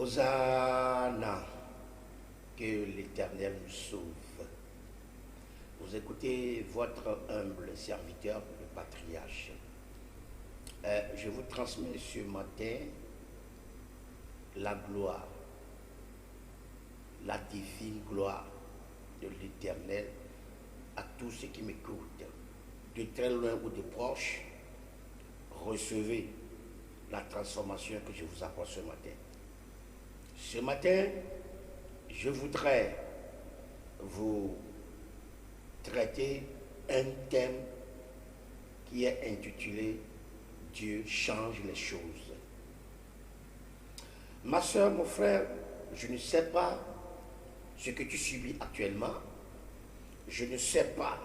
Hosanna, que l'Éternel nous sauve. Vous écoutez votre humble serviteur, le patriarche. Je vous transmets ce matin la gloire, la divine gloire de l'Éternel à tous ceux qui m'écoutent, de très loin ou de proche. Recevez la transformation que je vous apporte ce matin. Ce matin, je voudrais vous traiter un thème qui est intitulé « Dieu change les choses ». Ma soeur, mon frère, je ne sais pas ce que tu subis actuellement. Je ne sais pas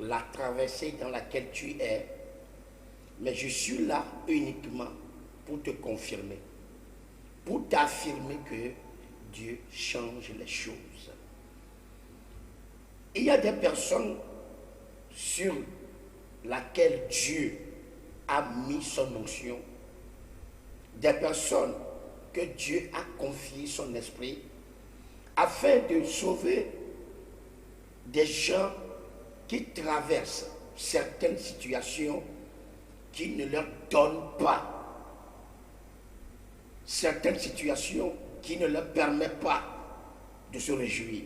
la traversée dans laquelle tu es, mais je suis là uniquement pour te confirmer, pour t'affirmer que Dieu change les choses. Il y a des personnes sur lesquelles Dieu a mis son onction, des personnes que Dieu a confié son esprit afin de sauver des gens qui traversent certaines situations qui ne leur donnent pas, certaines situations qui ne leur permettent pas de se réjouir.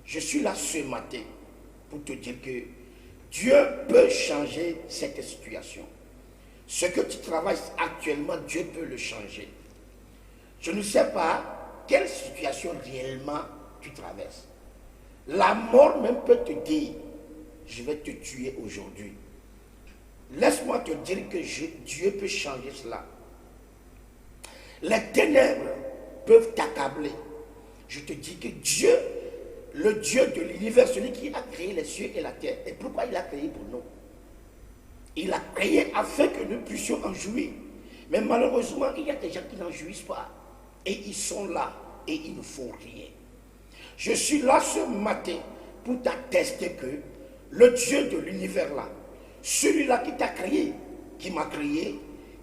Je suis là ce matin pour te dire que Dieu peut changer cette situation. Ce que tu travailles actuellement, Dieu peut le changer. Je ne sais pas quelle situation réellement tu traverses. La mort même peut te dire, je vais te tuer aujourd'hui. Laisse-moi te dire que Dieu peut changer cela. Les ténèbres peuvent t'accabler. Je te dis que Dieu, le Dieu de l'univers, celui qui a créé les cieux et la terre, et pourquoi il a créé pour nous? Il a créé afin que nous puissions en jouir. Mais malheureusement, il y a des gens qui n'en jouissent pas. Et ils sont là et ils ne font rien. Je suis là ce matin pour t'attester que le Dieu de l'univers là, celui-là qui t'a créé, qui m'a créé,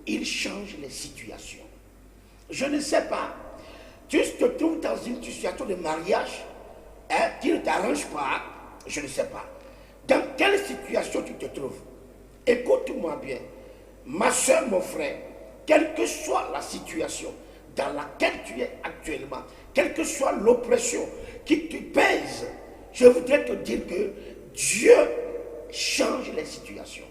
il change les situations. Je ne sais pas, tu te trouves dans une situation de mariage qui ne t'arrange pas, je ne sais pas. Dans quelle situation tu te trouves? Écoute-moi bien, ma soeur, mon frère, quelle que soit la situation dans laquelle tu es actuellement, quelle que soit l'oppression qui te pèse, je voudrais te dire que Dieu change les situations.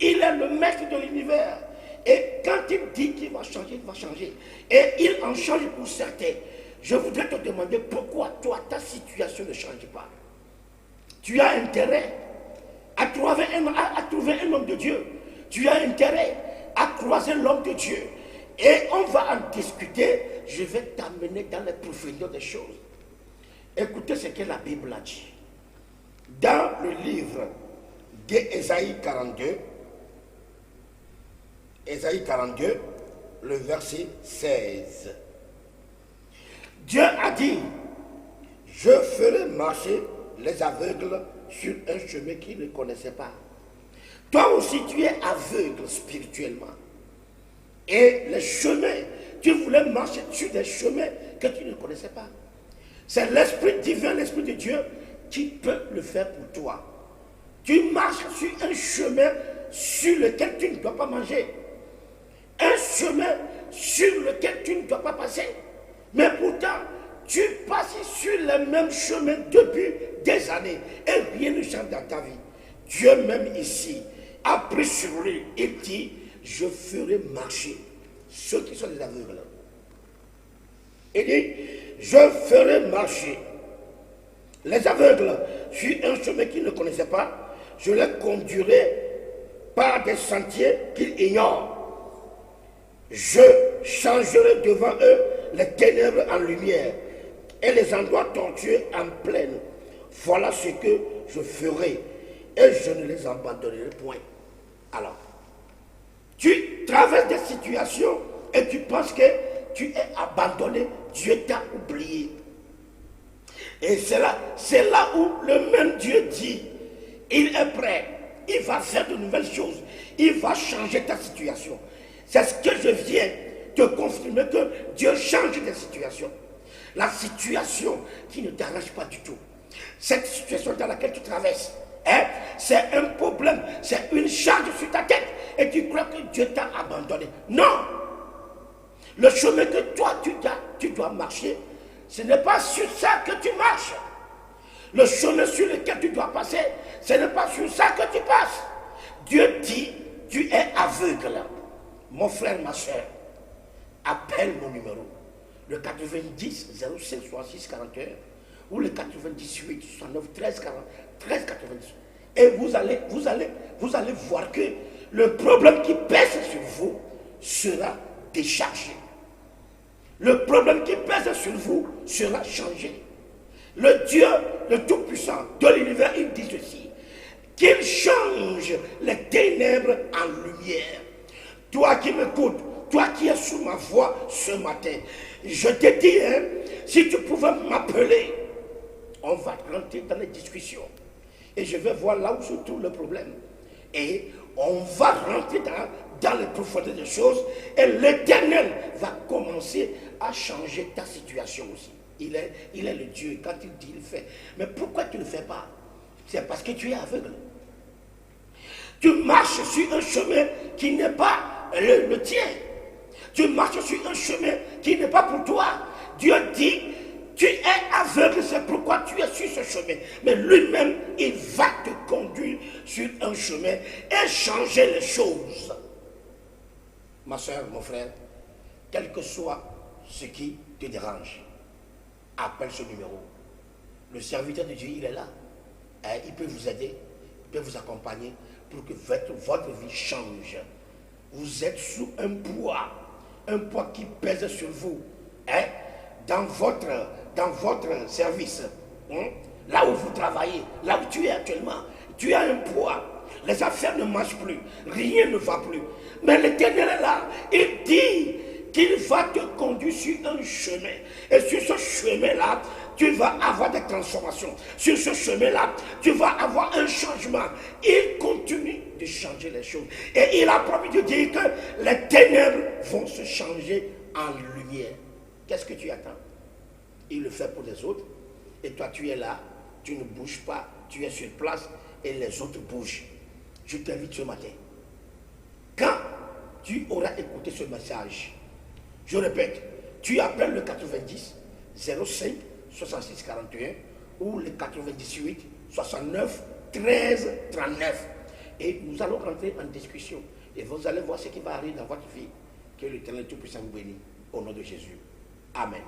Il est le maître de l'univers. Et quand il dit qu'il va changer, il va changer. Et il en change pour certains. Je voudrais te demander pourquoi toi, ta situation ne change pas. Tu as intérêt à trouver un homme de Dieu. Tu as intérêt à croiser l'homme de Dieu. Et on va en discuter. Je vais t'amener dans les profondeurs des choses. Écoutez ce que la Bible a dit. Dans le livre d'Ésaïe 42, Ésaïe 42, le verset 16. Dieu a dit, je ferai marcher les aveugles sur un chemin qu'ils ne connaissaient pas. Toi aussi, tu es aveugle spirituellement. Et les chemins, tu voulais marcher sur des chemins que tu ne connaissais pas. C'est l'Esprit divin, l'Esprit de Dieu qui peut le faire pour toi. Tu marches sur un chemin sur lequel tu ne dois pas manger. Un chemin sur lequel tu ne dois pas passer. Mais pourtant, tu passes sur le même chemin depuis des années et rien ne change dans ta vie. Dieu même ici a pris sur lui et dit, je ferai marcher ceux qui sont des aveugles. Il dit, je ferai marcher les aveugles sur un chemin qu'ils ne connaissaient pas. Je les conduirai par des sentiers qu'ils ignorent. Je changerai devant eux les ténèbres en lumière et les endroits tortueux en plaine. Voilà ce que je ferai et je ne les abandonnerai point. Alors, tu traverses des situations et tu penses que tu es abandonné, Dieu t'a oublié. Et c'est là où le même Dieu dit, il est prêt, il va faire de nouvelles choses, il va changer ta situation. C'est ce que je viens te confirmer que Dieu change des situations. La situation qui ne t'arrange pas du tout. Cette situation dans laquelle tu traverses, c'est un problème, c'est une charge sur ta tête. Et tu crois que Dieu t'a abandonné. Non! Le chemin que toi, tu dois marcher, ce n'est pas sur ça que tu marches. Le chemin sur lequel tu dois passer, ce n'est pas sur ça que tu passes. Dieu dit, tu es aveugle. Mon frère, ma soeur, appelle mon numéro. Le 90 05 66 41 ou le 98 69 13 40 13 90. Et vous allez voir que le problème qui pèse sur vous sera déchargé. Le problème qui pèse sur vous sera changé. Le Dieu, le Tout-Puissant de l'univers, il dit ceci, qu'il change les ténèbres en lumière. Toi qui m'écoutes, toi qui es sous ma voix ce matin, je te dis, si tu pouvais m'appeler, on va rentrer dans les discussions. Et je vais voir là où se trouve le problème. Et on va rentrer dans les profondeurs des choses. Et l'Éternel va commencer à changer ta situation aussi. Il est le Dieu. Quand il dit, il fait. Mais pourquoi tu ne le fais pas? C'est parce que tu es aveugle. Tu marches sur un chemin qui n'est pas le tien. Tu marches sur un chemin qui n'est pas pour toi. Dieu dit, tu es aveugle, c'est pourquoi tu es sur ce chemin. Mais lui-même, il va te conduire sur un chemin et changer les choses. Ma soeur, mon frère, quel que soit ce qui te dérange, appelle ce numéro. Le serviteur de Dieu, il est là. Il peut vous aider, il peut vous accompagner pour que votre vie change. Vous êtes sous un poids qui pèse sur vous. Dans votre service, là où vous travaillez, là où tu es actuellement, tu as un poids. Les affaires ne marchent plus, rien ne va plus. Mais l'Éternel est là. Il dit qu'il va te conduire sur un chemin. Et sur ce chemin-là, tu vas avoir des transformations. Sur ce chemin-là, tu vas avoir un changement. Il continue de changer les choses. Et il a promis de dire que les ténèbres vont se changer en lumière. Qu'est-ce que tu attends? Il le fait pour les autres. Et toi, tu es là, tu ne bouges pas, tu es sur place et les autres bougent. Je t'invite ce matin. Quand tu auras écouté ce message, je répète, tu appelles le 90 05 66 41 ou le 98 69 13 39. Et nous allons rentrer en discussion. Et vous allez voir ce qui va arriver dans votre vie. Que l'Éternel Tout-Puissant vous bénisse. Au nom de Jésus. Amen.